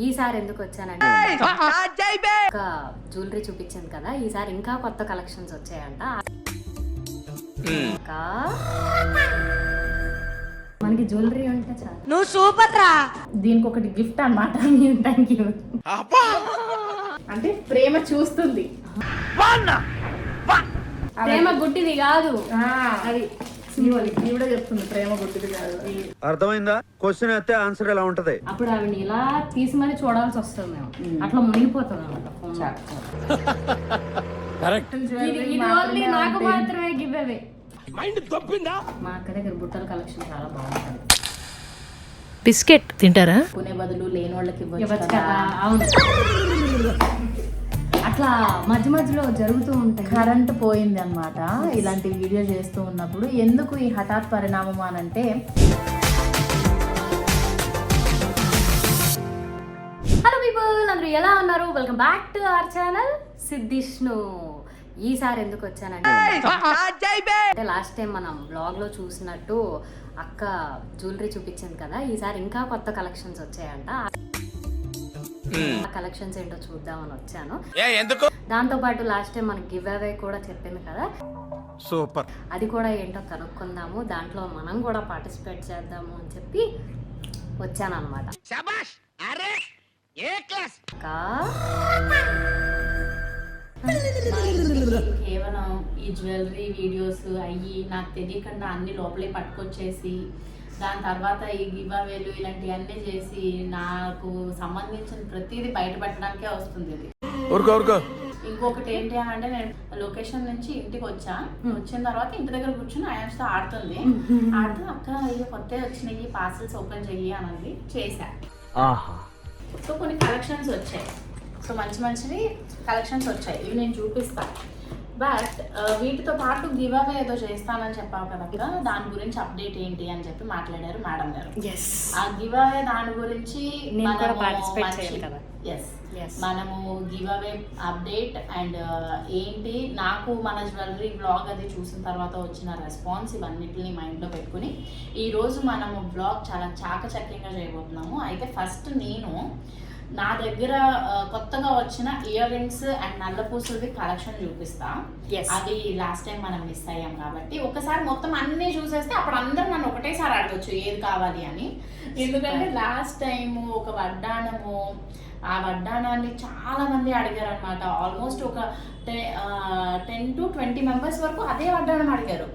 ఈసారి ఎందుకు వచ్చానంటే ఒక జ్యువెలరీ చూపించాను కదా, ఈసారి ఇంకా కొత్త కలెక్షన్స్ వచ్చాయంట. ఇంకా మనకి జ్యువెలరీ ఉంటే చాలు. నువ్వు సూపర్ రా. దీనికి ఒకటి గిఫ్ట్ అన్నమాట. Thank you. అంటే ప్రేమ చూస్తుంది, ప్రేమ గుడ్డిది కాదు, అది కూడా చెప్తుంది ప్రేమ గుడ్డిది కాదు. అర్థమైందా? క్వశ్చన్ అయితే ఆన్సర్ ఎలా ఉంటది. అప్పుడు ఆవిడ ఇలా తీసి మరి చూడాల్సి వస్తుంది. మేము అట్లా మునిగిపోతుంది అనమాట. నాకు మాత్రమే గివ్ అవే. మా అక్క దగ్గర బుట్టల కలెక్షన్ చాలా బాగుంటుంది. బిస్కెట్ తింటారా? కొనే బదులు లేని వాళ్ళకి ఇవ్వచ్చు కదా. అవును, అట్లా మధ్య మధ్యలో జరుగుతూ ఉంటాయి. కరెంట్ పోయింది అన్నమాట. ఇలాంటి వీడియో చేస్తూ ఉన్నప్పుడు ఎందుకు ఈ హఠాత్ పరిణామం అని అంటే, హలో పీపుల్, అందరూ ఎలా ఉన్నారు? Welcome back to our channel Siddhishnu. ఈసారి ఎందుకు వచ్చానంటే, లాస్ట్ టైం మనం బ్లాగ్ లో చూసినట్టు అక్క జ్యువెలరీ చూపించింది కదా, ఈసారి ఇంకా కొత్త కలెక్షన్స్ వచ్చాయంట. ఆ కలెక్షన్స్ ఏంటో చూద్దామని వచ్చాను. దాంతో పాటు లాస్ట్ టైం మనకి గివ్ అవే కూడా చెప్పింది కదా, సూపర్, అది కూడా ఏంటో కనుక్కుందాము, దాంట్లో మనం కూడా పార్టిసిపేట్ చేద్దాము అని చెప్పి వచ్చాను అనమాట. కేవలం ఈ జ్యువెలరీ వీడియోస్ అయ్యి నాకు తెలియకుండా అన్ని లోపలే పట్టుకొచ్చేసి దాని తర్వాత ఈ గివ్ అవేలు ఇలాంటివన్నీ చేసి నాకు సంబంధించిన ప్రతిదీ బయట పెట్టడానికే వస్తుంది ఇది. ఇంకొకటి ఏంటి అని అంటే, నేను లొకేషన్ నుంచి ఇంటికి వచ్చిన తర్వాత ఇంటి దగ్గర కూర్చుని అయాన్స్తో ఆడుతుంది. అక్క ఇవి కొత్త వచ్చినాయి, పార్సల్స్ ఓపెన్ చెయ్యి అని చేశా. సో కొన్ని కలెక్షన్స్ వచ్చాయి. సో మంచివి కలెక్షన్స్ వచ్చాయి. ఇవి నేను చూపిస్తాను. బట్ వీటితో పాటు గివ్ అవే ఏదో చేస్తానని చెప్పావు కదా, దాని గురించి అప్డేట్ ఏంటి అని చెప్పి మాట్లాడారు మేడం గారు. ఆ గివ్ అవే దాని గురించి మనము గివ్ అవే అప్డేట్ అండ్ ఏంటి, నాకు మన జ్యువెలరీ బ్లాగ్ అది చూసిన తర్వాత వచ్చిన రెస్పాన్స్, ఇవన్నిటిని మైండ్లో పెట్టుకుని ఈరోజు మనము బ్లాగ్ చాలా చాకచక్యంగా చేయబోతున్నాము. అయితే ఫస్ట్ నేను నా దగ్గర కొత్తగా వచ్చిన ఇయర్ రింగ్స్ అండ్ నల్ల పూసలది కలెక్షన్ చూపిస్తా. అది లాస్ట్ టైం మనం మిస్ అయ్యాం కాబట్టి ఒకసారి మొత్తం అన్ని చూసేస్తే అప్పుడు అందరూ నన్ను ఒకటేసారి అడగచ్చు ఏది కావాలి అని. ఎందుకంటే లాస్ట్ టైము ఒక వడ్డాణము, ఆ వడ్డాణాన్ని చాలా మంది అడిగారు అనమాట. ఆల్మోస్ట్ ఒక 10 to 20 మెంబర్స్ వరకు అదే వడ్డాణం అడిగారు.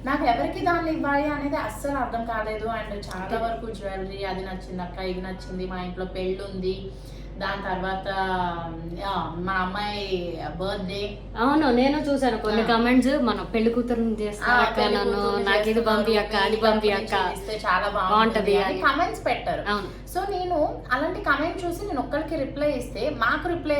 నాకు ఎవరికి దాన్ని ఇవ్వాలి అనేది అస్సలు అర్థం కాలేదు. అండ్ చాలా వరకు జ్యువెలరీ అది నచ్చింది అక్క, ఇది నచ్చింది, మా ఇంట్లో పెళ్ళి ఉంది, దాని తర్వాత మా అమ్మాయి బర్త్డే. అవును, నేను చూసాను కొన్ని కమెంట్స్, మన పెళ్లి కూతురు చేస్తాను, నాకు ఇది పంపి అక్క, అది పంపి అక్క, చాలా బాగుంటది అని కమెంట్స్ పెట్టారు. సో నేను అలాంటి కమెంట్ చూసి నేను ఒక్కరికి రిప్లై ఇస్తే మాకు రిప్లై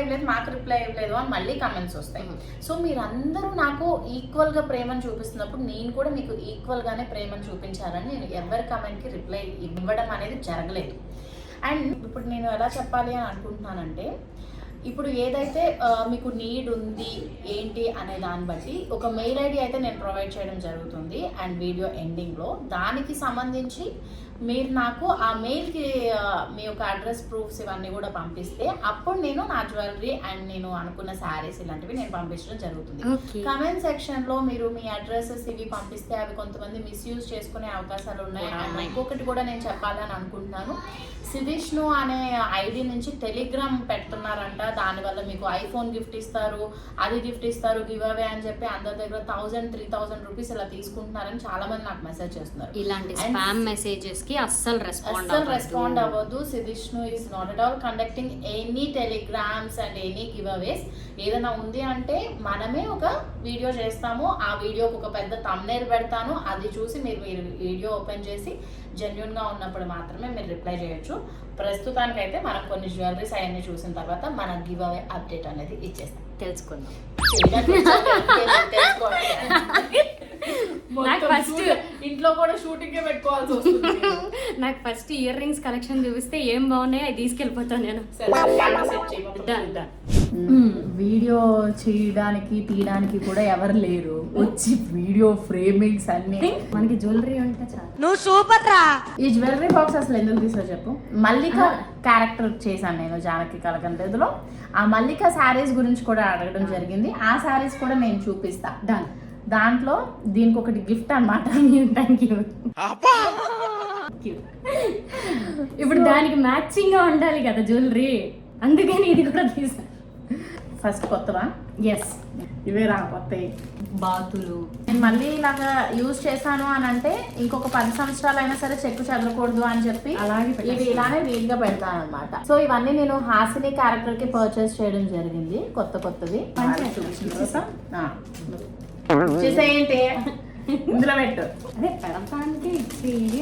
ఇవ్వలేదు అని మళ్ళీ కమెంట్స్ వస్తాయి. సో మీరందరూ నాకు ఈక్వల్ గా ప్రేమను చూపిస్తున్నప్పుడు నేను కూడా మీకు ఈక్వల్ గానే ప్రేమను చూపించాలని నేను ఎవరి కమెంట్ కి రిప్లై ఇవ్వడం అనేది జరగలేదు. అండ్ ఇప్పుడు నేను ఎలా చెప్పాలి అని అనుకుంటున్నానంటే, ఇప్పుడు ఏదైతే మీకు నీడ్ ఉంది ఏంటి అనే దాన్ని బట్టి ఒక మెయిల్ ఐడి అయితే నేను ప్రొవైడ్ చేయడం జరుగుతుంది. అండ్ వీడియో ఎండింగ్లో దానికి సంబంధించి మీరు నాకు ఆ మెయిల్కి మీ యొక్క అడ్రస్ ప్రూఫ్స్ ఇవన్నీ కూడా పంపిస్తే అప్పుడు నేను నా జ్యువెలరీ అండ్ నేను అనుకున్న శారీస్ ఇలాంటివి నేను పంపించడం జరుగుతుంది. కమెంట్ సెక్షన్లో మీరు మీ అడ్రసెస్ ఇవి పంపిస్తే అవి కొంతమంది మిస్యూజ్ చేసుకునే అవకాశాలు ఉన్నాయి. అండ్ ఇంకొకటి కూడా నేను చెప్పాలని అనుకుంటున్నాను, సిద్ధిష్ణు అనే ఐడి నుంచి టెలిగ్రామ్ పెడుతున్నారంట. దానివల్ల మీకు ఐఫోన్ గిఫ్ట్ ఇస్తారు, అది గిఫ్ట్ ఇస్తారు, గివ్ అవే అని చెప్పి అందరి దగ్గర 1000-3000 రూపీస్ ఇలా తీసుకుంటున్నారని చాలా మంది నాకు మెసేజ్ చేస్తున్నారు. ఇలాంటి స్పామ్ మెసేజెస్ కి అస్సలు రెస్పాండ్ అవ్వదు. Siddhishnu is not at all conducting any telegrams and any giveaways. ఏదైనా ఉంది అంటే మనమే ఒక వీడియో చేస్తాము, ఆ వీడియోకి ఒక పెద్ద థంబ్నెయిల్ పెడతాను, అది చూసి మీరు వీడియో ఓపెన్ చేసి జెన్యూన్ గా ఉన్నప్పుడు మాత్రమే మీరు రిప్లై చేయొచ్చు. ప్రస్తుతానికైతే మనం కొన్ని జ్యువెలరీస్ అవన్నీ చూసిన తర్వాత మన గివ్ అవే అప్డేట్ అనేది ఇచ్చేస్తాం. తెలుసుకుందాం. ఇంట్లో కూడా షూటింగ్ పెట్టుకోవాల్సి వస్తుంది. నాకు ఫస్ట్ ఇయర్ రింగ్స్ కలెక్షన్ చూపిస్తే ఏం బాగున్నాయో అది తీసుకెళ్ళిపోతాను నేను. వీడియో చేయడానికి తీయడానికి కూడా ఎవరు లేరు, వచ్చి వీడియో ఫ్రేమింగ్స్ అన్ని. మనకి జ్యువెలరీ ఉంటే చాలు. నువ్వు సూపర్ రా. ఈ జ్యువెలరీ బాక్స్ అసలు ఎందుకు తీసో చెప్పు. మల్లిక క్యారెక్టర్ చేశాను నేను జానకి కలకండేదులో. ఆ మల్లిక శారీస్ గురించి కూడా అడగడం జరిగింది. ఆ శారీస్ కూడా నేను చూపిస్తా. దాంట్లో దీనికి ఒకటి గిఫ్ట్ అన్నమాట. Thank you. ఇప్పుడు దానికి మ్యాచింగ్ గా ఉండాలి కదా జ్యువెలరీ, అందుకని ఇది కూడా తీసా. ఫస్ట్ కొత్తవా? ఎస్, ఇవే రా కొత్తవి. బాతులు నేను మళ్ళీ ఇలాగా యూజ్ చేశాను అని అంటే ఇంకొక 10 సంవత్సరాలు అయినా సరే చెక్కు చెదరకూడదు అని చెప్పి అలాగే ఇవి ఇలానే నీట్ గా పెడతాను అనమాట. సో ఇవన్నీ నేను హాసిని క్యారెక్టర్ కి పర్చేస్ చేయడం జరిగింది, కొత్తవి. చూసేయండి, ఇందులో పెట్టు. అదే పెడతానికి ఇచ్చేది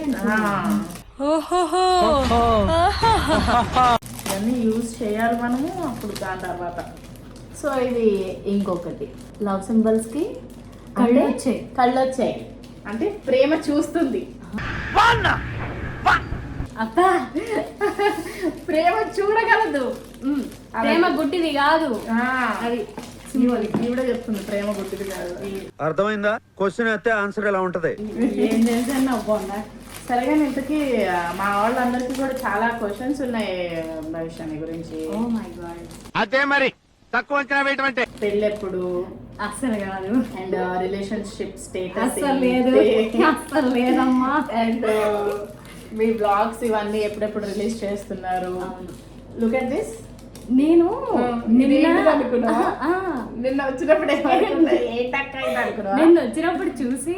ఇవన్నీ యూజ్ చేయాలి మనము అప్పుడు దాని తర్వాత. సో ఇది ఇంకొకటి లవ్ సింబల్స్ కి కళ్ళు వచ్చాయి అంటే ప్రేమ చూస్తుంది. అబ్బా, ప్రేమ చూడగలదు. ప్రేమ గుడ్డిది కాదు, అది కూడా చెప్తుంది ప్రేమ గుడ్డిది కాదు. అర్థమైందా? క్వశ్చన్ అయితే ఆన్సర్ ఎలా ఉంటది? ఏం చేశాను అబ్బా. సరేగా ఇంతకీ మా వాళ్ళందరికీ కూడా చాలా క్వశ్చన్స్ ఉన్నాయి భవిష్యాన్ని గురించి. Oh my god. అదే మరి తక్కువ అంచనా వేయటం అంటే. పెళ్ళెప్పుడు అస్సలు కాదు, అండ్ రిలేషన్షిప్ స్టేటస్ అస్సలు లేదు, అస్సలు లేదమ్మా. అండ్ మీ బ్లాగ్స్ ఇవన్నీ ఎప్పుడెప్పుడు రిలీజ్ చేస్తున్నారు? Look at this. నేను నిన్న వచ్చినప్పుడు నేను వచ్చినప్పుడు చూసి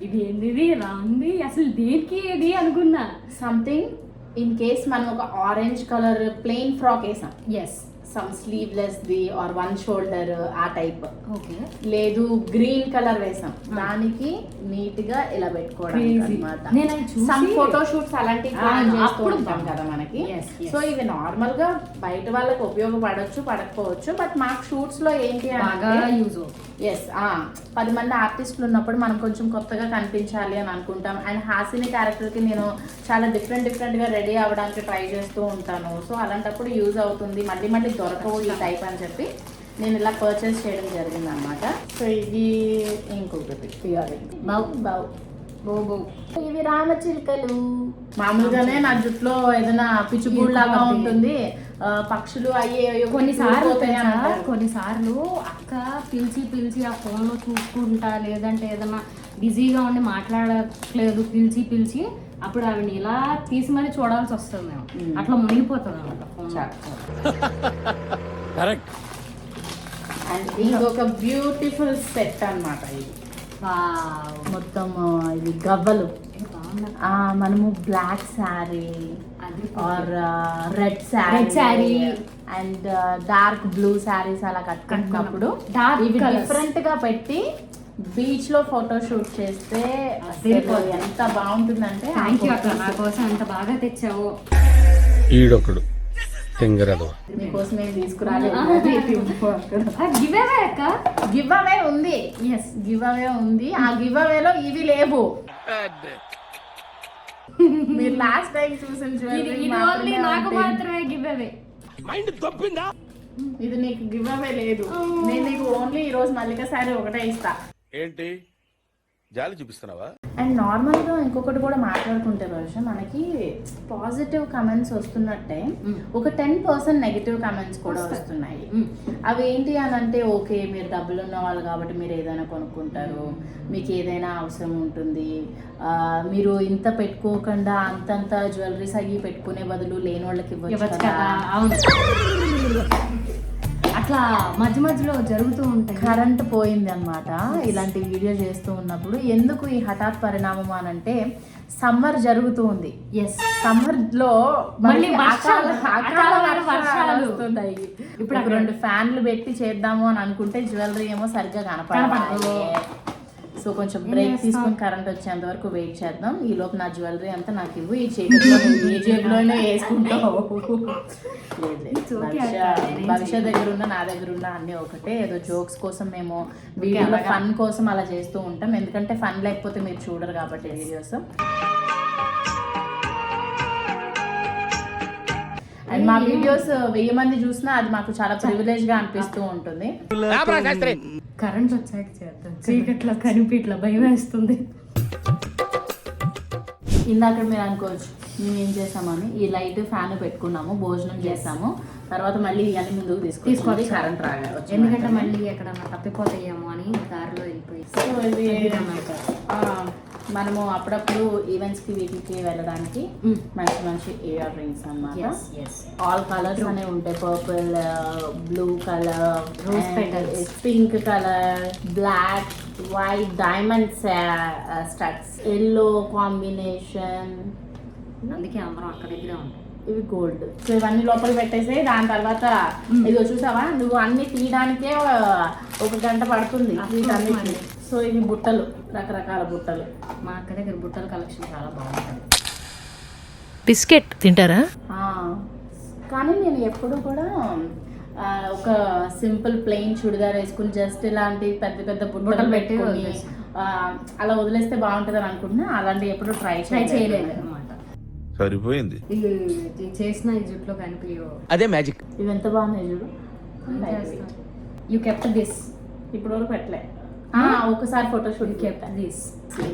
ఇది ఏంది రాంది, అసలు దేనికి ఏది అనుకున్నా. సంథింగ్ ఇన్ కేస్ మనం ఒక ఆరెంజ్ కలర్ ప్లెయిన్ ఫ్రాక్ వేసాం, yes, some sleeveless the or 1 shoulder ఆ టైప్. ఓకే. లేదు గ్రీన్ కలర్ వేసాం, దానికి నీట్ గా ఇలా పెట్టుకోవడానికి అన్నమాట. సమ్ ఫోటో షూట్స్ అలాంటివి ప్లాన్ చేస్తూ ఉంటాం కదా మనకి. సో ఇవి నార్మల్ గా బయట వాళ్ళకి ఉపయోగపడొచ్చు, పడకపోవచ్చు, బట్ మాకు షూట్స్ లో ఏంటి అంటే ఎస్ 10 మంది ఆర్టిస్టులు ఉన్నప్పుడు మనం కొంచెం కొత్తగా కనిపించాలి అని అనుకుంటాం. అండ్ హాసిని క్యారెక్టర్ కి నేను చాలా డిఫరెంట్ గా రెడీ అవ్వడానికి ట్రై చేస్తూ ఉంటాను. సో అలాంటప్పుడు యూజ్ అవుతుంది, మళ్ళీ దొరకవు ఈ టైప్ అని చెప్పి నేను ఇలా పర్చేస్ చేయడం జరిగింది అనమాట. సో ఇది ఇంకొకటి ఇవి రామచిలుకలు. మామూలుగానే నా జుట్లో ఏదైనా పిచ్చుగూడు లాగా ఉంటుంది, పక్షులు అయ్యే కొన్నిసార్లు అక్క పిలిచి ఆ ఫోన్ లో చూసుకుంటా, లేదంటే ఏదైనా బిజీగా ఉండి మాట్లాడట్లేదు, పిలిచి అప్పుడు ఆవిడ ఇలా తీసి మరి చూడాల్సి వస్తుంది. మేము అట్లా మునిగిపోతాం అన్నమాట. అండ్ ఇంకొక బ్యూటిఫుల్ సెట్ అన్నమాట ఇది. మొత్తం ఇది గవ్వలు. మనము black sari or red sari and dark blue saris అలా కట్టుకుంటున్నప్పుడు ఇవి డిఫరెంట్ గా పెట్టి బీచ్ లో ఫోటో షూట్ చేస్తే ఎంత బాగుంటుందంటే. నా కోసం ఎంత బాగా తెచ్చావు. ఈడొకడు మీకోసం ఏం తీసుకురాలేదు. గివ్ అవే ఉంది. ఎస్, గివ్ అవే ఉంది. ఆ గివ్ అవేలో ఇవి లేవు. మీరు లాస్ట్ టైం చూసిన ఇది నీకు గివ్ అవే లేదు. నేను నీకు ఓన్లీ ఈ రోజు మల్లిక శారీ ఒకటే ఇస్తా. ఏంటి జాలి చూపిస్తున్నావా? అండ్ నార్మల్గా ఇంకొకటి కూడా మాట్లాడుకుంటే రోజు మనకి పాజిటివ్ కమెంట్స్ వస్తున్నట్టే ఒక 10% నెగిటివ్ కమెంట్స్ కూడా వస్తున్నాయి. అవి ఏంటి అని అంటే, ఓకే మీరు డబ్బులు ఉన్న వాళ్ళు కాబట్టి మీరు ఏదైనా కొనుక్కుంటారు, మీకు ఏదైనా అవసరం ఉంటుంది, మీరు ఇంత పెట్టుకోకుండా అంతంత జ్యువెలరీస్ అవి పెట్టుకునే బదులు లేని వాళ్ళకి ఇవ్వచ్చు కదా. అట్లా మధ్యలో జరుగుతూ ఉంటాయి. కరెంట్ పోయింది అనమాట ఇలాంటి వీడియో చేస్తూ ఉన్నప్పుడు. ఎందుకు ఈ హఠాత్ పరిణామం అని అంటే, సమ్మర్ జరుగుతూ ఉంది. ఎస్, సమ్మర్ లో మళ్ళీ వర్షాలు వస్తున్నాయి. ఇప్పుడు 2 ఫ్యాన్లు పెట్టి చేద్దాము అని అనుకుంటే జ్యువెలరీ ఏమో సరిగ్గా కనపడదు. సో కొంచెం బ్రేక్ తీసుకుని కరెంట్ వచ్చేంత వరకు వెయిట్ చేద్దాం. ఈ లోపు నా జ్యువెలరీ అంతా నాకు ఇవ్వు, ఈ జేబులోనే వేసుకుంటావు. భవిష్య దగ్గర ఉన్న నా దగ్గర ఉన్న అన్ని ఒకటే. ఏదో జోక్స్ కోసం మేము వీడియోలో ఫన్ కోసం అలా చేస్తూ ఉంటాం, ఎందుకంటే ఫన్ లేకపోతే మీరు చూడరు కాబట్టి వీడియోస్. అండ్ మా వీడియోస్ 1000 మంది చూసినా అది మాకు చాలా ప్రివిలేజ్ గా అనిపిస్తూ ఉంటుంది. కరెంట్ వచ్చాక చేద్దాం, చీకట్లో కనిపిట్లా భయం వేస్తుంది. ఇందాక మీరు అనుకోవచ్చు మేము ఏం చేసామని, ఈ లైట్ ఫ్యాన్ పెట్టుకున్నాము, భోజనం చేసాము, తర్వాత మళ్ళీ ఇవన్నీ ముందుకు తీసుకొని కరెంట్ రాగా, ఎందుకంటే మళ్ళీ ఎక్కడన్నా తప్పిపోతాయేమో అని దారిలో వెళ్ళిపోయి. సో ఇది మనము అప్పుడప్పుడు ఈవెంట్స్ కి వీటికి వెళ్ళడానికి మంచి మంచి ఇయర్ రింగ్స్ అన్నమాట. ఆల్ కలర్స్ అనేవి ఉంటాయి, purple, blue colour, rose petals, pink colour, black, white, diamonds studs, yellow combination, అందుకే అందరం అక్కడ దగ్గరే ఉంటాం. ఇవి గోల్డ్. సో ఇవన్నీ లోపల పెట్టేసి దాని తర్వాత ఇదిగో చూసావా, నువ్వు అన్ని తీయడానికే 1 గంట పడుతుంది వీటన్నిటిని. సో ఇవి బుట్టలు, రకరకాల బుట్టలు. మా అక్క దగ్గర బుట్టల కలెక్షన్ చాలా బాగుంటుంది. బిస్కెట్ తింటారా? కానీ నేను ఎప్పుడు కూడా ఒక సింపుల్ ప్లెయిన్ చుడిదార్ వేసుకుని జస్ట్ ఇలాంటి పెద్ద పెద్ద బుట్టలు పెట్టుకుని అలా వదిలేస్తే బాగుంటుంది అని అనుకుంటున్నా. అలాంటి ఎప్పుడు ట్రై చేయలేదు అనమాట. సరిపోయింది. ఇది చేసిన ఈ జుట్లో కనిపించవు. అదే మ్యాజిక్. ఇవి ఎంత బాగున్నాయి చూడు. You kept this. ఇప్పుడు వరకు పెట్టలే, ఒకసారి ఫోటోషూట్ కెప్ట్ దిస్.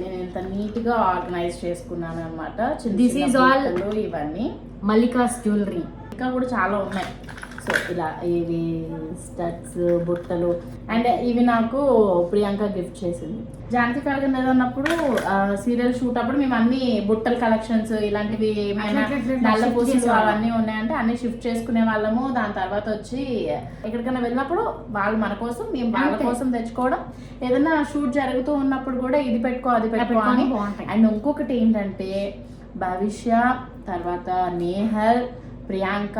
నేను ఎంత నీట్ గా ఆర్గనైజ్ చేసుకున్నాను అనమాట. దిస్ ఈజ్ ఆల్ ఇవన్నీ మల్లికాస్ జ్యువెలరీ. ఇంకా కూడా చాలా ఉన్నాయి. సో ఇలా ఇవి స్టడ్స్, బుట్టలు, అండ్ ఇవి నాకు ప్రియాంక గిఫ్ట్ చేసింది. జానకి కలగన్ అన్నప్పుడు సీరియల్ షూట్ అప్పుడు మేము అన్ని బుట్టల కలెక్షన్స్ ఇలాంటివి ఏమైనా నల్ల పూసలు అవన్నీ ఉన్నాయంటే అన్ని షిఫ్ట్ చేసుకునే వాళ్ళము. దాని తర్వాత వచ్చి ఎక్కడికైనా వెళ్ళినప్పుడు వాళ్ళు మన కోసం, మేము వాళ్ళ కోసం తెచ్చుకోవడం. ఏదైనా షూట్ జరుగుతూ ఉన్నప్పుడు కూడా ఇది పెట్టుకో అది పెట్టుకో అని. అండ్ ఇంకొకటి ఏంటంటే భవిష్య, తర్వాత నేహల్, ప్రియాంక,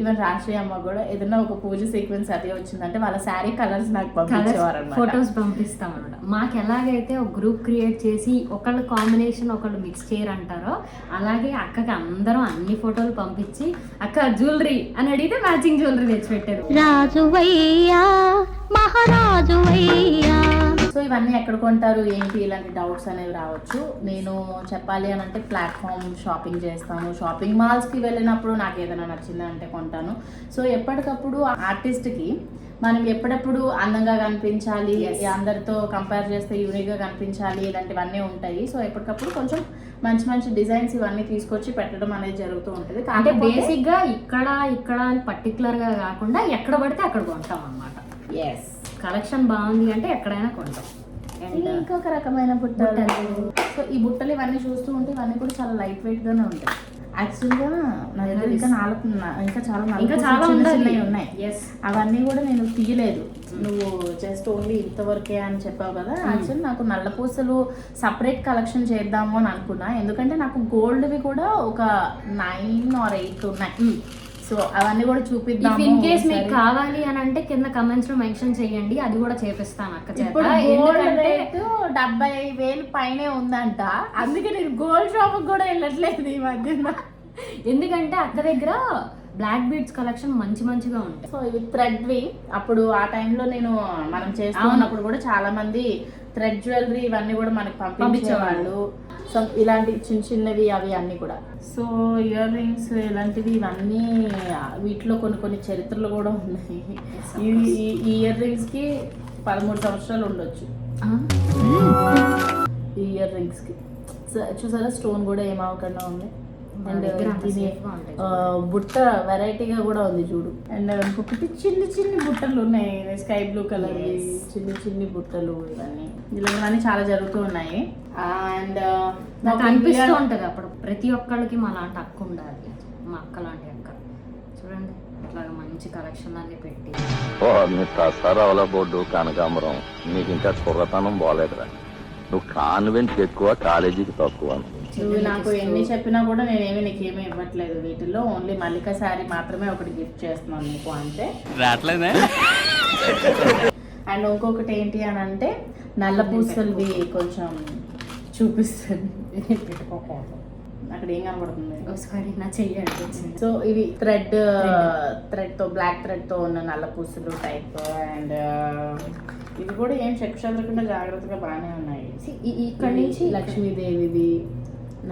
ఈవెన్ రాశి అమ్మ కూడా ఏదైనా ఒక పూజ సీక్వెన్స్ అదే వచ్చిందంటే వాళ్ళ శారీ కలర్స్ నాకు పంపించేవారు, ఫొటోస్ పంపిస్తాం అనమాట. మాకు ఎలాగైతే ఒక గ్రూప్ క్రియేట్ చేసి ఒకళ్ళు కాంబినేషన్ ఒకళ్ళు మిక్స్ చేయరు అంటారో, అలాగే అక్కకి అందరం అన్ని ఫోటోలు పంపించి అక్క జ్యువెలరీ అని అడిగితే మ్యాచింగ్ జ్యువెలరీ తెచ్చి పెట్టారు. రాజువయ్యా మహారాజువయ్యా. సో ఇవన్నీ ఎక్కడ కొంటారు ఏంటి ఇలాంటి డౌట్స్ అనేవి రావచ్చు. నేను చెప్పాలి అని అంటే ప్లాట్ఫామ్ షాపింగ్ చేస్తాను. షాపింగ్ మాల్స్కి వెళ్ళినప్పుడు నాకు ఏదైనా నచ్చింది అంటే కొంటాను. సో ఎప్పటికప్పుడు ఆర్టిస్ట్కి మనం ఎప్పుడప్పుడు అందంగా కనిపించాలి, అందరితో కంపేర్ చేస్తే యూనిక్గా కనిపించాలి, ఇలాంటివన్నీ ఉంటాయి. సో ఎప్పటికప్పుడు కొంచెం మంచి మంచి డిజైన్స్ ఇవన్నీ తీసుకొచ్చి పెట్టడం అనేది జరుగుతూ ఉంటుంది. అంటే బేసిక్గా ఇక్కడ అని పర్టికులర్గా కాకుండా ఎక్కడ పడితే అక్కడ కొంటాం అన్నమాట. ఎస్, కలెక్షన్ బాగుంది అంటే ఎక్కడైనా కొంటాం. ఇంకొక రకమైన బుట్టలు. సో ఈ బుట్టలు ఇవన్నీ చూస్తూ ఉంటే ఇవన్నీ కూడా చాలా లైట్ వెయిట్ గానే ఉంటాయి. యాక్చువల్గా నా దగ్గర ఇంకా చాలా ఉన్నాయి. అవన్నీ కూడా నేను తీయలేదు. నువ్వు జస్ట్ ఓన్లీ ఇంతవరకే అని చెప్పావు కదా. యాక్చువల్లీ నాకు నల్ల పూసలు సపరేట్ కలెక్షన్ చేద్దాము అని అనుకున్నా. ఎందుకంటే నాకు గోల్డ్వి కూడా ఒక 9 or 8 ఉన్నాయి. సో అవన్నీ కూడా చూపిద్దాం. ఇన్ కేస్ మీకు కావాలి అని అంటే కింద కమెంట్స్ లో మెన్షన్ చేయండి, అది కూడా చేపిస్తాను అక్క చేత. 70,000 పైనే ఉందంట. అందుకే నేను గోల్డ్ షాప్ కూడా వెళ్ళట్లేదు ఈ మధ్యన. ఎందుకంటే అక్క దగ్గర బ్లాక్ బీడ్స్ కలెక్షన్ మంచిగా ఉంటాయి. సో ఇవి థ్రెడ్వి. అప్పుడు ఆ టైంలో మనం చేస్తూ ఉన్నప్పుడు కూడా చాలా మంది థ్రెడ్ జ్యువెలరీ ఇవన్నీ కూడా మనకి పంపించేవాళ్ళు. సో ఇలాంటి చిన్నవి అవి అన్నీ కూడా. సో ఇయర్ రింగ్స్ ఇలాంటివి ఇవన్నీ వీటిలో కొన్ని చరిత్రలు కూడా ఉన్నాయి. ఈ ఇయర్ రింగ్స్కి 13 సంవత్సరాలు ఉండొచ్చు. ఈ ఇయర్ రింగ్స్కి చూసారా స్టోన్ కూడా ఏమవకుండా ఉంది. అండ్ బుట్ట వెరైటీగా కూడా ఉంది చూడు. అండ్ ఇంకొకటి చిన్ని బుట్టలు ఉన్నాయి, స్కై బ్లూ కలర్ చిన్ని బుట్టలు. ఇవన్నీ చాలా జరుగుతూ ఉన్నాయి. అండ్ నాకు అనిపిస్తూ ఉంటుంది అప్పుడు ప్రతి ఒక్కళ్ళకి మా లాంటి అక్క ఉండాలి. మా అక్క లాంటి అక్క చూడండి ఇట్లాగా మంచి కలెక్షన్ అన్ని పెట్టి. దసరాల బోర్డు కనకాంబరం నీకు ఇంకా కుర్రతనం బాలేదురా. నువ్వు కాన్వెంట్ ఎక్కువ, కాలేజీకి తక్కువ. నువ్వు నాకు ఎన్ని చెప్పినా కూడా నేనేమి నీకేమీ ఇవ్వట్లేదు. వీటిలో ఓన్లీ మల్లిక శారీ మాత్రమే ఒకటి గిఫ్ట్ చేస్తున్నాను నీకు అంతే. అండ్ ఇంకొకటి ఏంటి అని అంటే నల్ల పూసలవి కొంచెం చూపిస్తాను. అక్కడ ఏం కనబడుతుంది ఒకసారి నా చెయ్యండి. సో ఇవి థ్రెడ్ తో బ్లాక్ థ్రెడ్ తో ఉన్న నల్ల పూసలు టైప్. అండ్ ఇవి కూడా ఏం చెక్ చెదరకుండా జాగ్రత్తగా బాగానే ఉన్నాయి. ఇక్కడ నుంచి లక్ష్మీదేవివి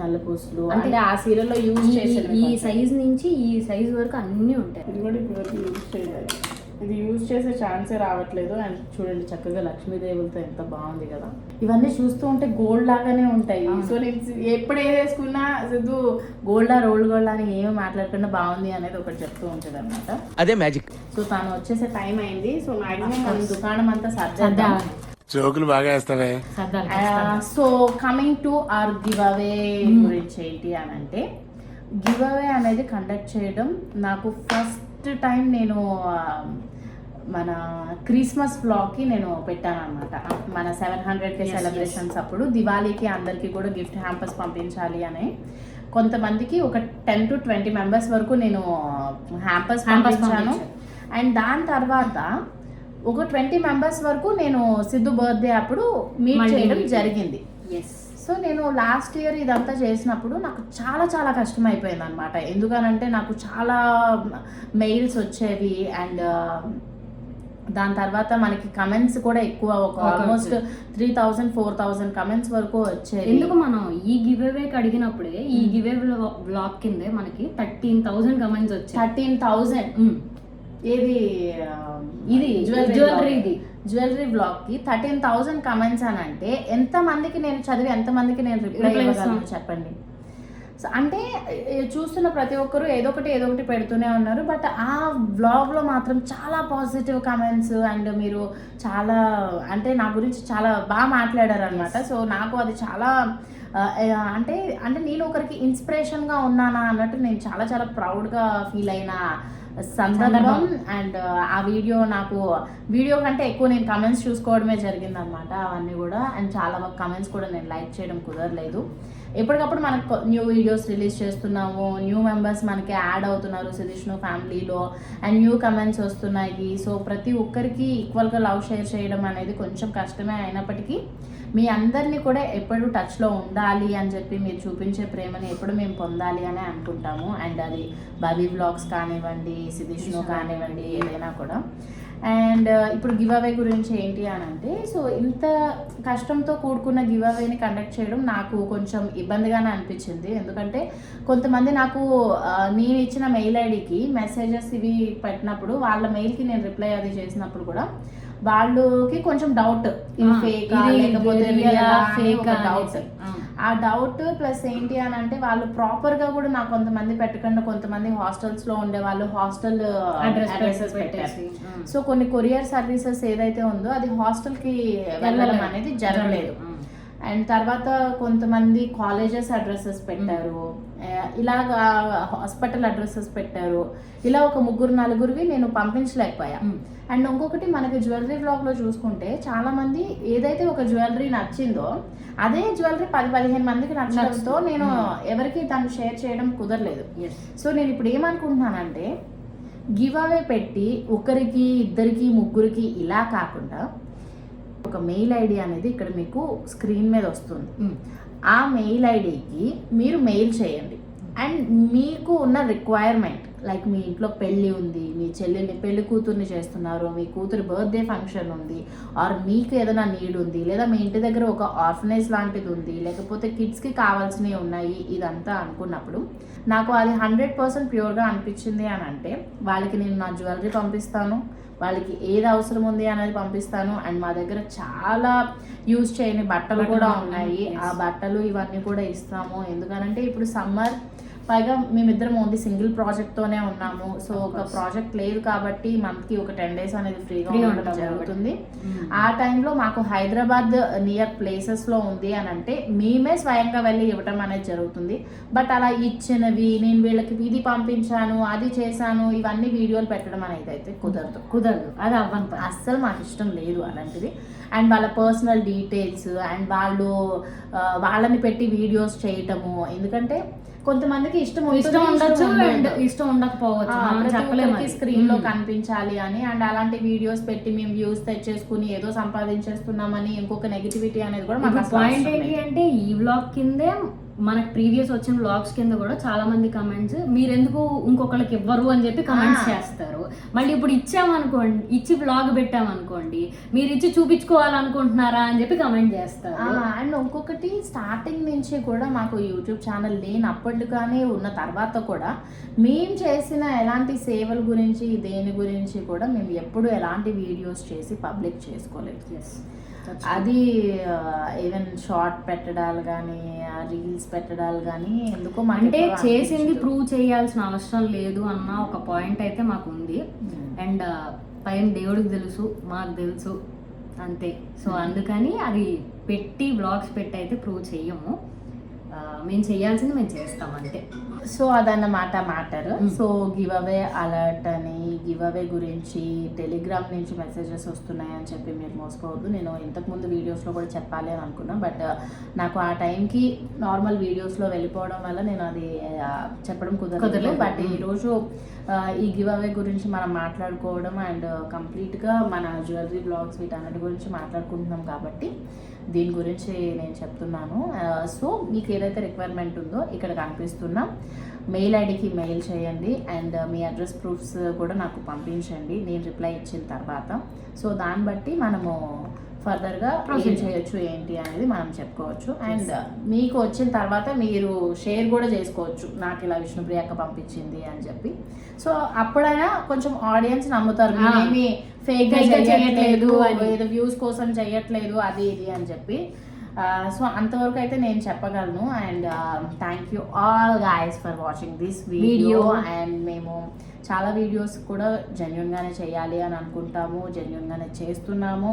నల్ల పూసలు అంటే ఆ సీరియల్లో యూజ్ చేసేది. ఈ సైజ్ నుంచి ఈ సైజ్ వరకు అన్నీ ఉంటాయి. ఇది కూడా ఇప్పటివరకు యూజ్ చేయలేదు. ఇది యూజ్ చేసే ఛాన్సే రావట్లేదు. అండ్ చూడండి చక్కగా లక్ష్మీదేవులతో ఎంత బాగుంది కదా. ఇవన్నీ చూస్తూ ఉంటే గోల్డ్ లాగానే ఉంటాయి. సో నేను ఎప్పుడు ఏది వేసుకున్నా సిద్ధు గోల్డా రోల్డ్ గోల్డ్ అని ఏమి మాట్లాడకుండా బాగుంది అనేది ఒకటి చెప్తూ ఉంటుంది అనమాట. అదే మ్యాజిక్. సో తను వచ్చేసే టైం అయింది. సో మాక్సిమం మన దుకాణం అంతా సర్దేద్దాం. జోకులు బాగా వేస్తావే. So coming to our giveaway గురించి ఏంటి అని అంటే, గివ్ అవే అనేది కండక్ట్ చేయడం నాకు ఫస్ట్ టైం నేను మన క్రిస్మస్ వ్లాగ్కి నేను పెట్టాను అనమాట. మన 700K సెలబ్రేషన్స్ అప్పుడు దివాళీకి అందరికీ కూడా గిఫ్ట్ హ్యాంపర్స్ పంపించాలి అని కొంతమందికి ఒక 10 to 20 మెంబర్స్ వరకు నేను హ్యాంపర్స్ పంపించాను. అండ్ దాని తర్వాత ఒక 20 మెంబర్స్ వరకు నేను సిద్ధు బర్త్డే అప్పుడు మీట్ చేయడం జరిగింది. సో నేను లాస్ట్ ఇయర్ ఇదంతా చేసినప్పుడు నాకు చాలా చాలా కష్టం అయిపోయింది అనమాట. ఎందుకనంటే నాకు చాలా మెయిల్స్ వచ్చేవి అండ్ దాని తర్వాత మనకి కమెంట్స్ కూడా ఎక్కువ, ఒక ఆల్మోస్ట్ 3000-4000 కమెంట్స్ వరకు వచ్చేవి. ఎందుకు మనం ఈ గివ్ అవేకి అడిగినప్పుడే ఈ గివ్ అవే బ్లాగ్ కిందే మనకి 13,000 కమెంట్స్ వచ్చాయి. 13,000 ఏది ఇది జ్యువెలరీ బ్లాగ్ కి 13,000 కమెంట్స్ అని అంటే ఎంత మందికి నేను చదివి ఎంత మందికి నేను రిప్లై ఇవ్వగలను చెప్పండి. సో అంటే చూస్తున్న ప్రతి ఒక్కరు ఏదో ఒకటి పెడుతూనే ఉన్నారు. బట్ ఆ బ్లాగ్లో మాత్రం చాలా పాజిటివ్ కమెంట్స్ అండ్ మీరు చాలా అంటే నా గురించి చాలా బాగా మాట్లాడారు అనమాట. సో నాకు అది చాలా అంటే నేను ఒకరికి ఇన్స్పిరేషన్గా ఉన్నానా అన్నట్టు నేను చాలా చాలా ప్రౌడ్గా ఫీల్ అయిన సందర్భం. అండ్ ఆ వీడియో కంటే ఎక్కువ నేను కమెంట్స్ చూసుకోవడమే జరిగింది అనమాట అవన్నీ కూడా. అండ్ చాలా కమెంట్స్ కూడా నేను లైక్ చేయడం కుదరలేదు. ఎప్పటికప్పుడు మనకు న్యూ వీడియోస్ రిలీజ్ చేస్తున్నాము, న్యూ మెంబర్స్ మనకి యాడ్ అవుతున్నారు సిద్ధిష్ణు ఫ్యామిలీలో అండ్ న్యూ కమెంట్స్ వస్తున్నాయి. సో ప్రతి ఒక్కరికి ఈక్వల్గా లవ్ షేర్ చేయడం అనేది కొంచెం కష్టమే అయినప్పటికీ మీ అందరినీ కూడా ఎప్పుడు టచ్లో ఉండాలి అని చెప్పి మీరు చూపించే ప్రేమని ఎప్పుడు మేము పొందాలి అని అనుకుంటాము. అండ్ అది బబీ వ్లాగ్స్ కానివ్వండి, సిద్ధిష్ణు కానివ్వండి, ఏదైనా కూడా. అండ్ ఇప్పుడు గివ్ అవే గురించి ఏంటి అని అంటే, సో ఇంత కష్టంతో కూడుకున్న గివ్ అవేని కండక్ట్ చేయడం నాకు కొంచెం ఇబ్బందిగానే అనిపించింది. ఎందుకంటే కొంతమంది నాకు నేను ఇచ్చిన మెయిల్ ఐడికి మెసేజెస్ ఇవి పెట్టినప్పుడు వాళ్ళ మెయిల్కి నేను రిప్లై అది చేసినప్పుడు కూడా వాళ్ళకి కొంచెం డౌట్, ఇది ఫేకా లేకపోతే ఫేక్ డౌట్. ఆ డౌట్ ప్లస్ ఏంటి అని అంటే వాళ్ళు ప్రాపర్గా కూడా నాకు కొంతమంది పెట్టకుండా కొంతమంది హాస్టల్స్లో ఉండే వాళ్ళు హాస్టల్ అడ్రసెస్ పెట్టారు. సో కొన్ని కొరియర్ సర్వీసెస్ ఏదైతే ఉందో అది హాస్టల్కి వెళ్ళడం అనేది జరగలేదు. అండ్ తర్వాత కొంతమంది కాలేజెస్ అడ్రసెస్ పెట్టారు, ఇలాగా హాస్పిటల్ అడ్రసెస్ పెట్టారు. ఇలా ఒక 3-4 నేను పంపించలేకపోయా. అండ్ ఇంకొకటి మనకి జ్యువెలరీ బ్లాగ్లో చూసుకుంటే చాలా మంది ఏదైతే ఒక జ్యువెలరీ నచ్చిందో అదే జ్యువెలరీ 10-15 మందికి నచ్చడంతో నేను ఎవరికి దాన్ని షేర్ చేయడం కుదరలేదు. సో నేను ఇప్పుడు ఏమనుకుంటున్నానంటే గివ్ అవే పెట్టి ఒకరికి, 2, 3 ఇలా కాకుండా ఒక మెయిల్ ఐడి అనేది ఇక్కడ మీకు స్క్రీన్ మీద వస్తుంది. ఆ మెయిల్ ఐడికి మీరు మెయిల్ చేయండి. అండ్ మీకు ఉన్న రిక్వైర్మెంట్ లైక్ మీ ఇంట్లో పెళ్ళి ఉంది, మీ చెల్లెల్ని పెళ్లి కూతుర్ని చేస్తున్నారు, మీ కూతురు బర్త్డే ఫంక్షన్ ఉంది, ఆర్ మీకు ఏదైనా నీడ్ ఉంది, లేదా మీ ఇంటి దగ్గర ఒక ఆర్ఫనేజ్ లాంటిది ఉంది, లేకపోతే కిడ్స్కి కావాల్సినవి ఉన్నాయి, ఇదంతా అనుకున్నప్పుడు నాకు అది 100% ప్యూర్గా అనిపించింది అని అంటే వాళ్ళకి నేను నా జ్యువెలరీ పంపిస్తాను, వాళ్ళకి ఏది అవసరం ఉంది అనేది పంపిస్తాను. అండ్ మా దగ్గర చాలా యూజ్ చేయని బట్టలు కూడా ఉన్నాయి, ఆ బట్టలు ఇవన్నీ కూడా ఇస్తాము. ఎందుకనంటే ఇప్పుడు సమ్మర్, పైగా మేమిద్దరం ఓన్లీ సింగిల్ ప్రాజెక్ట్తోనే ఉన్నాము. సో ఒక ప్రాజెక్ట్ లేదు కాబట్టి మనకి ఒక 10 days అనేది ఫ్రీగా ఉండడం జరుగుతుంది. ఆ టైంలో మాకు హైదరాబాద్ నియర్ ప్లేసెస్లో ఉంది అని అంటే మేమే స్వయంగా వెళ్ళి ఇవ్వటం అనేది జరుగుతుంది. బట్ అలా ఇచ్చినవి నేను వీళ్ళకి ఇది పంపించాను, అది చేశాను, ఇవన్నీ వీడియోలు పెట్టడం అనేది అయితే కుదరదు. అది అవ్వను, అస్సలు మాకు ఇష్టం లేదు అలాంటిది. అండ్ వాళ్ళ పర్సనల్ డీటెయిల్స్ అండ్ వాళ్ళని పెట్టి వీడియోస్ చేయటము, ఎందుకంటే కొంతమందికి ఇష్టం ఉండొచ్చు అండ్ ఇష్టం ఉండకపోవచ్చు, స్క్రీన్ లో కనిపించాలి అని. అండ్ అలాంటి వీడియోస్ పెట్టి మేము వ్యూస్ తెచ్చేసుకుని ఏదో సంపాదించేస్తున్నామని ఇంకొక నెగిటివిటీ అనేది కూడా మాకు పాయింట్ ఏంటి అంటే ఈ వ్లాగ్ కిందే మనకు ప్రీవియస్ వచ్చిన వ్లాగ్స్ కింద కూడా చాలా మంది కమెంట్స్ మీరెందుకు ఇంకొకరికి ఇవ్వరు అని చెప్పి కమెంట్స్ చేస్తారు. మళ్ళీ ఇప్పుడు ఇచ్చామనుకోండి, ఇచ్చి వ్లాగ్ పెట్టామనుకోండి, మీరు ఇచ్చి చూపించుకోవాలనుకుంటున్నారా అని చెప్పి కమెంట్ చేస్తారు. అండ్ ఇంకొకటి స్టార్టింగ్ నుంచి కూడా మాకు యూట్యూబ్ ఛానల్ లేనప్పటిగానే ఉన్న తర్వాత కూడా మేము చేసిన ఎలాంటి సేవల గురించి దేని గురించి కూడా మేము ఎప్పుడు ఎలాంటి వీడియోస్ చేసి పబ్లిక్ చేసుకోలేదు. అది ఈవెన్ షార్ట్ పెట్టడాలు కానీ రీల్స్ పెట్టడాలు కానీ ఎందుకో అంటే చేసింది ప్రూవ్ చేయాల్సిన అవసరం లేదు అన్న ఒక పాయింట్ అయితే మాకు ఉంది. అండ్ పైన దేవుడికి తెలుసు, మాకు తెలుసు అంతే. సో అందుకని అది పెట్టి బ్లాగ్స్ పెట్టి అయితే ప్రూవ్ చెయ్యము. మేము చేయాల్సింది మేము చేస్తాం అంతే. సో అదన్నమాట matter. So give away alert అని, గివ్ అవే గురించి టెలిగ్రామ్ నుంచి మెసేజెస్ వస్తున్నాయని చెప్పి మీరు మోసుకోవద్దు. నేను ఇంతకుముందు వీడియోస్లో కూడా చెప్పాలి అని అనుకున్నా, బట్ నాకు ఆ టైంకి నార్మల్ వీడియోస్లో వెళ్ళిపోవడం వల్ల నేను అది చెప్పడం కుదరలేదు. బట్ ఈరోజు ఈ గివ్ అవే గురించి మనం మాట్లాడుకోవడం అండ్ కంప్లీట్గా మన జ్యువెలరీ బ్లాగ్స్ వీటన్నిటి గురించి మాట్లాడుకుంటున్నాం కాబట్టి దీని గురించి నేను చెప్తున్నాను. సో మీకు ఏదైతే రిక్వైర్మెంట్ ఉందో ఇక్కడ కనిపిస్తున్నా మెయిల్ ఐడికి మెయిల్ చేయండి అండ్ మీ అడ్రస్ ప్రూఫ్స్ కూడా నాకు పంపించండి నేను రిప్లై ఇచ్చిన తర్వాత. సో దాన్ని బట్టి మనము ఫర్దర్గా ఏం చేయొచ్చు ఏంటి అనేది మనం చెప్పుకోవచ్చు. అండ్ మీకు వచ్చిన తర్వాత మీరు షేర్ కూడా చేసుకోవచ్చు, నాకు ఇలా విష్ణుప్రియ అక్క పంపించింది అని చెప్పి. సో అప్పుడైనా కొంచెం ఆడియన్స్ నమ్ముతారు మేమేమి ఫేక్ గా చేయట్లేదు, ఏదో వ్యూస్ కోసం చేయట్లేదు అది ఇది అని చెప్పి. సో అంతవరకు అయితే నేను చెప్పగలను. And thank you all guys for watching this video. And మేము చాలా వీడియోస్ కూడా జెన్యున్గానే చేయాలి అని అనుకుంటాము, జెన్యున్గానే చేస్తున్నాము.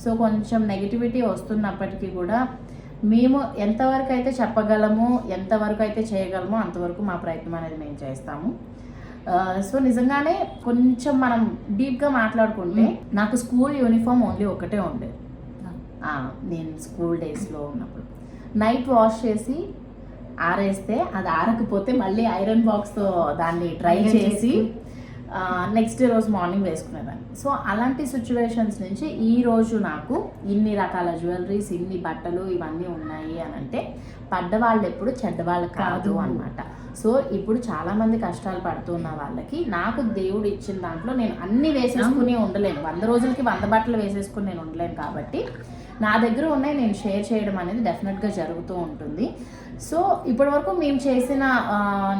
సో కొంచెం నెగిటివిటీ వస్తున్నప్పటికీ కూడా మేము ఎంతవరకు అయితే చెప్పగలము, ఎంతవరకు అయితే చేయగలమో అంతవరకు మా ప్రయత్నం అనేది మేము చేస్తాము. సో నిజంగానే కొంచెం మనం డీప్గా మాట్లాడుకుంటే నాకు స్కూల్ యూనిఫామ్ ఓన్లీ ఒకటే ఉండేది. నేను స్కూల్ డేస్లో ఉన్నప్పుడు నైట్ వాష్ చేసి ఆరేస్తే అది ఆరకపోతే మళ్ళీ ఐరన్ బాక్స్తో దాన్ని డ్రై చేసి నెక్స్ట్ రోజు మార్నింగ్ వేసుకునేదాన్ని. సో అలాంటి సిచ్యువేషన్స్ నుంచి ఈరోజు నాకు ఇన్ని రకాల జ్యువెలరీస్, ఇన్ని బట్టలు ఇవన్నీ ఉన్నాయి అని అంటే పడ్డవాళ్ళు ఎప్పుడు చెడ్డవాళ్ళు కాదు అన్నమాట. సో ఇప్పుడు చాలామంది కష్టాలు పడుతున్న వాళ్ళకి నాకు దేవుడు ఇచ్చిన దాంట్లో నేను అన్ని వేసేసుకుని ఉండలేను, 100 రోజులకి 100 బట్టలు వేసేసుకుని నేను ఉండలేను. కాబట్టి నా దగ్గర ఉన్నాయి నేను షేర్ చేయడం అనేది డెఫినెట్గా జరుగుతూ ఉంటుంది. సో ఇప్పటివరకు మేము చేసిన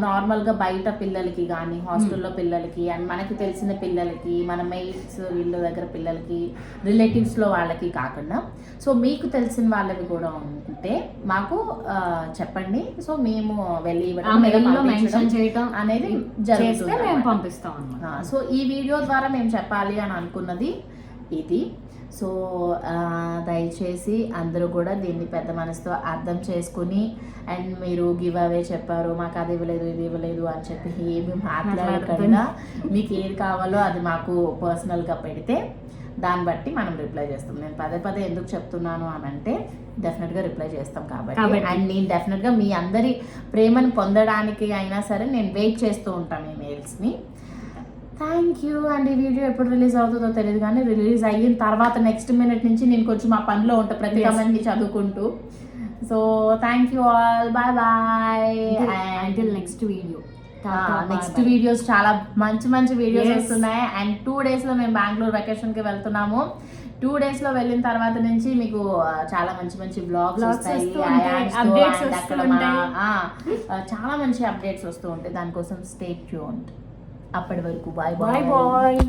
నార్మల్గా బయట పిల్లలకి కానీ హాస్టల్లో పిల్లలకి అండ్ మనకి తెలిసిన పిల్లలకి, మన మెయిట్స్ వీళ్ళ దగ్గర పిల్లలకి, రిలేటివ్స్లో వాళ్ళకి కాకుండా సో మీకు తెలిసిన వాళ్ళవి కూడా ఉంటే మాకు చెప్పండి. సో మేము వెళ్ళి మెన్షన్ చేయడం అనేది జరుగుతుంది, మేము పంపిస్తాం. సో ఈ వీడియో ద్వారా మేము చెప్పాలి అని అనుకున్నది ఇది. సో దయచేసి అందరూ కూడా దీన్ని పెద్ద మనసుతో అర్థం చేసుకుని అండ్ మీరు గివ్ అవే చెప్పారు మాకు అది ఇవ్వలేదు ఇది ఇవ్వలేదు అని చెప్పి ఏమి మాట్లాడకుండా మీకు ఏది కావాలో అది మాకు పర్సనల్గా పెడితే దాన్ని బట్టి మనం రిప్లై చేస్తాం. నేను పదే ఎందుకు చెప్తున్నాను అని అంటే డెఫినెట్గా రిప్లై చేస్తాం కాబట్టి. అండ్ నేను డెఫినెట్గా మీ అందరి ప్రేమను పొందడానికి అయినా సరే నేను వెయిట్ చేస్తూ ఉంటాను ఈ మెయిల్స్ని. Thank you. అండ్ ఈ వీడియో ఎప్పుడు రిలీజ్ అవుతుందో తెలియదు కానీ రిలీజ్ అయిన తర్వాత నెక్స్ట్ మినిట్ నుంచి నేను కొంచెం మా పనిలో ఉంటా ప్రతి కమెంట్ని చదువుకుంటూ. So thank you all, bye bye. Until next video. Next videos చాలా మంచి వీడియోస్ వస్తున్నాయి. అండ్ 2 daysలో మేము బెంగళూరు వెకేషన్కి వెళ్తున్నాము. 2 daysలో వెళ్ళిన తర్వాత నుంచి మీకు చాలా మంచి బ్లాగ్స్ వస్తాయి, చాలా మంచి అప్డేట్స్ వస్తూ ఉంటాయి. దానికోసం స్టే ట్యూన్డ్. అప్పటి వరకు బాయ్ బాయ్.